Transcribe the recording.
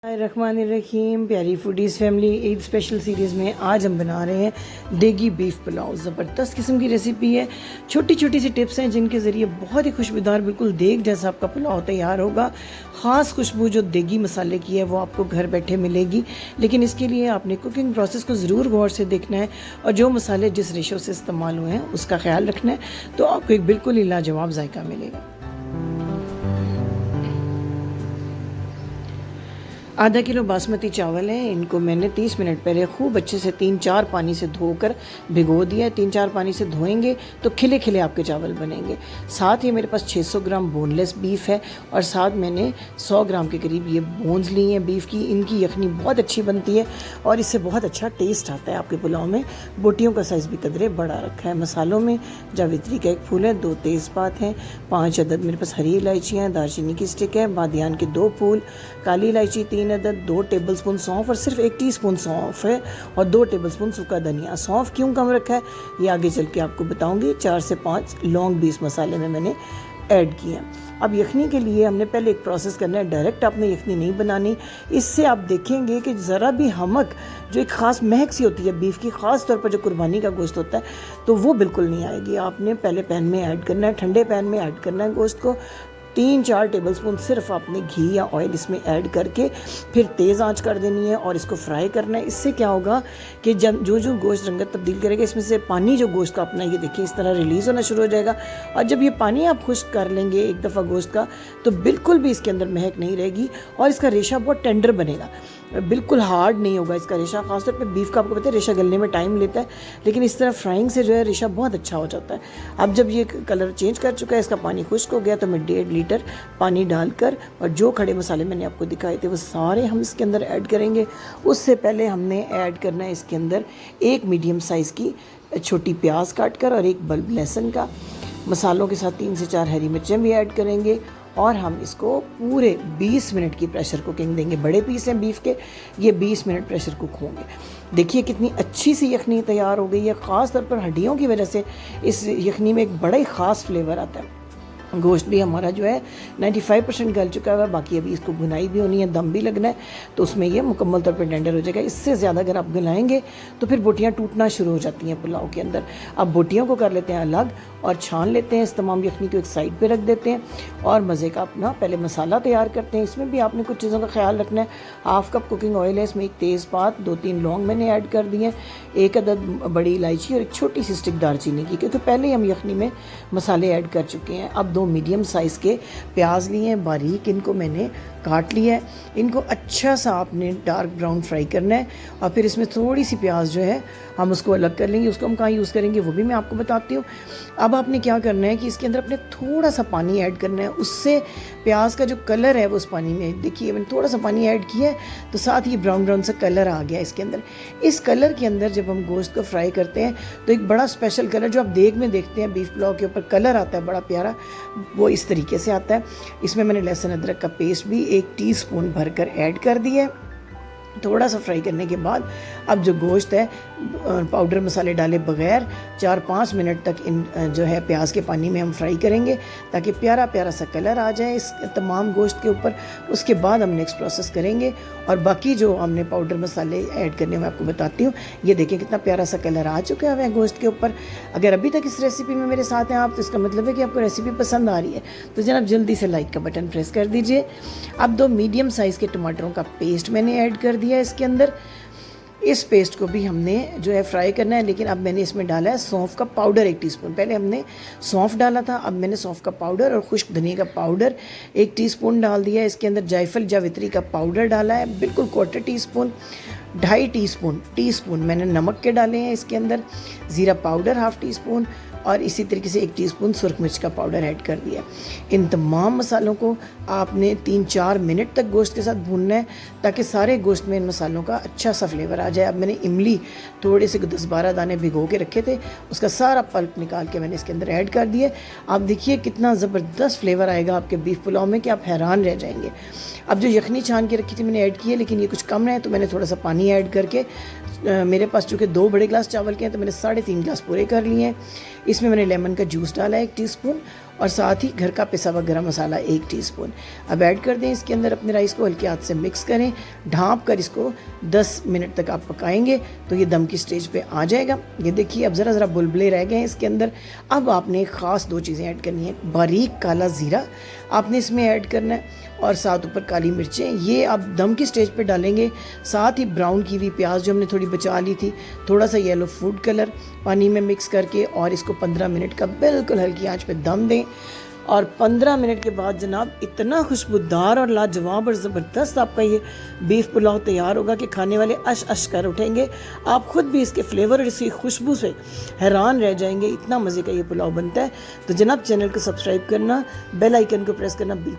रहीम प्यारी foodies family Eid special series में आज हम बना रहे हैं देगी बीफ पुलाव। ज़बरदस्त किस्म की रेसिपी है। छोटी छोटी सी टिप्स हैं जिनके ज़रिए बहुत ही खुशबूदार बिल्कुल देग जैसा आपका पुलाव तैयार होगा। ख़ास खुशबू जो देगी मसाले की है वो आपको घर बैठे मिलेगी, लेकिन इसके लिए आपने कुकिंग प्रोसेस को ज़रूर गौर से देखना है और जो मसाले जिस रेशो से इस्तेमाल हुए हैं उसका ख्याल रखना है, तो आपको एक बिल्कुल ही लाजवाब जायका मिलेगा। आधा किलो बासमती चावल है, इनको मैंने 30 मिनट पहले खूब अच्छे से 3-4 पानी से धोकर भिगो दिया है। 3-4 पानी से धोएंगे तो खिले खिले आपके चावल बनेंगे। साथ ही मेरे पास 600 ग्राम बोनलेस बीफ है और साथ मैंने 100 ग्राम के करीब ये बोन्स ली हैं बीफ की। इनकी यखनी बहुत अच्छी बनती है और इससे बहुत अच्छा टेस्ट आता है आपके पुलाव में। बोटियों का साइज़ भी कदरे बड़ा रखा है। मसालों में जावित्री का एक फूल है, 2 तेज़पात हैं, 5 अदद मेरे पास हरी इलायचियाँ हैं, दालचीनी की स्टिक है, बादियान के 2 फूल, काली इलायची 3 अदद, 2 टेबलस्पून सौंफ और सिर्फ 1 टीस्पून सौंफ है और 2 टेबलस्पून सूखा धनिया। सौंफ क्यों कम रखा है ये आगे चल के आपको बताऊंगी। 4 से 5 लौंग भी इस मसाले में मैंने ऐड किया। अब यखनी के लिए हमने पहले एक प्रोसेस करना है। डायरेक्ट आपने यखनी नहीं बनानी। इससे आप देखेंगे कि ज़रा भी हमक, जो एक ख़ास महक सी होती है बीफ की, ख़ास तौर पर जो कुर्बानी का गोश्त होता है, तो वो बिल्कुल नहीं आएगी। आपने पहले पैन में ऐड करना है, ठंडे पैन में ऐड करना है गोश्त को। 3-4 टेबलस्पून सिर्फ आपने घी या ऑयल इसमें ऐड करके फिर तेज़ आंच कर देनी है और इसको फ्राई करना है। इससे क्या होगा कि जब जो गोश्त रंगत तब्दील करेगा, इसमें से पानी जो गोश्त का अपना, ये देखिए इस तरह रिलीज़ होना शुरू हो जाएगा। और जब ये पानी आप खुश्क कर लेंगे एक दफ़ा गोश्त का, तो बिल्कुल भी इसके अंदर महक नहीं रहेगी और इसका रेशा बहुत टेंडर बनेगा, बिल्कुल हार्ड नहीं होगा इसका रेशा। ख़ासतौर पे बीफ का आपको पता है रेशा गलने में टाइम लेता है, लेकिन इस तरह फ्राइंग से जो है रेशा बहुत अच्छा हो जाता है। अब जब ये कलर चेंज कर चुका है, इसका पानी खुश्क हो गया, तो मैं 1.5 लीटर पानी डालकर और जो खड़े मसाले मैंने आपको दिखाए थे वो सारे हम इसके अंदर ऐड करेंगे। उससे पहले हमने ऐड करना है इसके अंदर 1 मीडियम साइज़ की छोटी प्याज काट कर और 1 बल्ब लहसुन का। मसालों के साथ 3 से 4 हरी मिर्चें भी ऐड करेंगे और हम इसको पूरे 20 मिनट की प्रेशर कुकिंग देंगे। बड़े पीस हैं बीफ के, ये 20 मिनट प्रेशर कुक होंगे। देखिए कितनी अच्छी सी यखनी तैयार हो गई है। ख़ास तौर पर हड्डियों की वजह से इस यखनी में एक बड़ा ही ख़ास फ्लेवर आता है। गोश्त भी हमारा जो है 95% गल चुका है, बाकी अभी इसको भुनाई भी होनी है, दम भी लगना है, तो उसमें ये मुकम्मल तौर पर टेंडर हो जाएगा। इससे ज़्यादा अगर आप गलाएंगे तो फिर बोटियाँ टूटना शुरू हो जाती हैं पुलाव के अंदर। अब बोटियों को कर लेते हैं अलग और छान लेते हैं। इस तमाम यखनी को एक साइड पे रख देते हैं और मज़े का अपना पहले मसाला तैयार करते हैं। इसमें भी आपने कुछ चीज़ों का ख्याल रखना है। 1/2 कप कुकिंग ऑयल है, इसमें 1 तेज़पात, 2-3 लौंग मैंने ऐड कर दिए, 1 अदद बड़ी इलायची और 1 छोटी सी स्टिक दालचीनी की, क्योंकि पहले ही हम यखनी में मसाले ऐड कर चुके हैं। अब 2 मीडियम साइज़ के प्याज लिए हैं बारीक, इनको मैंने काट लिया है। इनको अच्छा सा आपने डार्क ब्राउन फ्राई करना है और फिर इसमें थोड़ी सी प्याज जो है हम उसको अलग कर लेंगे। उसको हम कहाँ यूज़ करेंगे वो भी मैं आपको बताती हूँ। अब आपने क्या करना है कि इसके अंदर अपने थोड़ा सा पानी ऐड करना है, उससे प्याज का जो कलर है वो उस पानी में, देखिए मैंने थोड़ा सा पानी ऐड किया है तो साथ ही ब्राउन ब्राउन सा कलर आ गया इसके अंदर। इस कलर के अंदर जब हम गोश्त को फ्राई करते हैं तो एक बड़ा स्पेशल कलर जो आप देग में देखते हैं बीफ पुलाव के ऊपर कलर आता है बड़ा प्यारा, वो इस तरीके से आता है। इसमें मैंने लहसुन अदरक का पेस्ट भी 1 टीस्पून भरकर ऐड कर दिया है। थोड़ा सा फ्राई करने के बाद अब जो गोश्त है पाउडर मसाले डाले बगैर 4-5 मिनट तक इन जो है प्याज के पानी में हम फ्राई करेंगे ताकि प्यारा प्यारा सा कलर आ जाए इस तमाम गोश्त के ऊपर। उसके बाद हम नेक्स्ट प्रोसेस करेंगे और बाकी जो हमने पाउडर मसाले ऐड करने में आपको बताती हूँ। ये देखिए कितना प्यारा सा कलर आ चुका है गोश्त के ऊपर। अगर अभी तक इस रेसिपी में मेरे साथ हैं आप, तो इसका मतलब है कि आपको रेसिपी पसंद आ रही है, तो जनाब जल्दी से लाइक का बटन प्रेस कर दीजिए। अब 2 मीडियम साइज़ के टमाटरों का पेस्ट मैंने ऐड कर दिया है इसके अंदर। इस पेस्ट को भी हमने जो है फ्राई करना है, लेकिन अब मैंने इसमें डाला है सौंफ का पाउडर 1 टीस्पून। पहले हमने सौंफ डाला था, अब मैंने सौंफ का पाउडर और खुश्क धनिया का पाउडर 1 टीस्पून डाल दिया है। इसके अंदर जायफल जावित्री का पाउडर डाला है बिल्कुल 1/4 टीस्पून। 2.5 टीस्पून मैंने नमक के डाले हैं इसके अंदर। ज़ीरा पाउडर 1/2 टीस्पून और इसी तरीके से 1 टीस्पून सुरख मिर्च का पाउडर ऐड कर दिया। इन तमाम मसालों को आपने 3-4 मिनट तक गोश्त के साथ भूनना है ताकि सारे गोश्त में इन मसालों का अच्छा सा फ्लेवर आ जाए। अब मैंने इमली थोड़े से 10-12 दाने भिगो के रखे थे, उसका सारा पल्प निकाल के मैंने इसके अंदर ऐड कर दिए। आप देखिए कितना ज़बरदस्त फ्लेवर आएगा आपके बीफ पुलाव में कि आप हैरान रह जाएंगे। अब जो यखनी छान के रखी थी मैंने ऐड की है, लेकिन ये कुछ कम है तो मैंने थोड़ा सा पानी ऐड करके मेरे पास चूँकि 2 बड़े ग्लास चावल के हैं तो मैंने 3.5 ग्लास पूरे कर लिए हैं। इसमें मैंने लेमन का जूस डाला है 1 टीस्पून और साथ ही घर का पिसा हुआ गरम मसाला 1 टीस्पून। अब ऐड कर दें इसके अंदर अपने राइस को, हल्के हाथ से मिक्स करें, ढाँप कर इसको 10 मिनट तक आप पकाएंगे तो ये दम की स्टेज पे आ जाएगा। ये देखिए अब ज़रा बुलबुले रह गए हैं इसके अंदर। अब आपने ख़ास 2 चीज़ें ऐड करनी है, बारीक काला ज़ीरा आपने इसमें ऐड करना है और साथ ऊपर काली मिर्चें, ये आप दम की स्टेज पे डालेंगे। साथ ही ब्राउन की हुई प्याज जो हमने थोड़ी बचा ली थी, थोड़ा सा येलो फूड कलर पानी में मिक्स करके, और इसको 15 मिनट का बिल्कुल हल्की आंच पे दम दें। और 15 मिनट के बाद जनाब इतना खुशबूदार और लाजवाब और ज़बरदस्त आपका ये बीफ पुलाव तैयार होगा कि खाने वाले अश अश कर उठेंगे। आप खुद भी इसके फ्लेवर और इसकी खुशबू से हैरान रह जाएंगे, इतना मज़े का ये पुलाव बनता है। तो जनाब चैनल को सब्सक्राइब करना, बेल आइकन को प्रेस करना बिल्कुल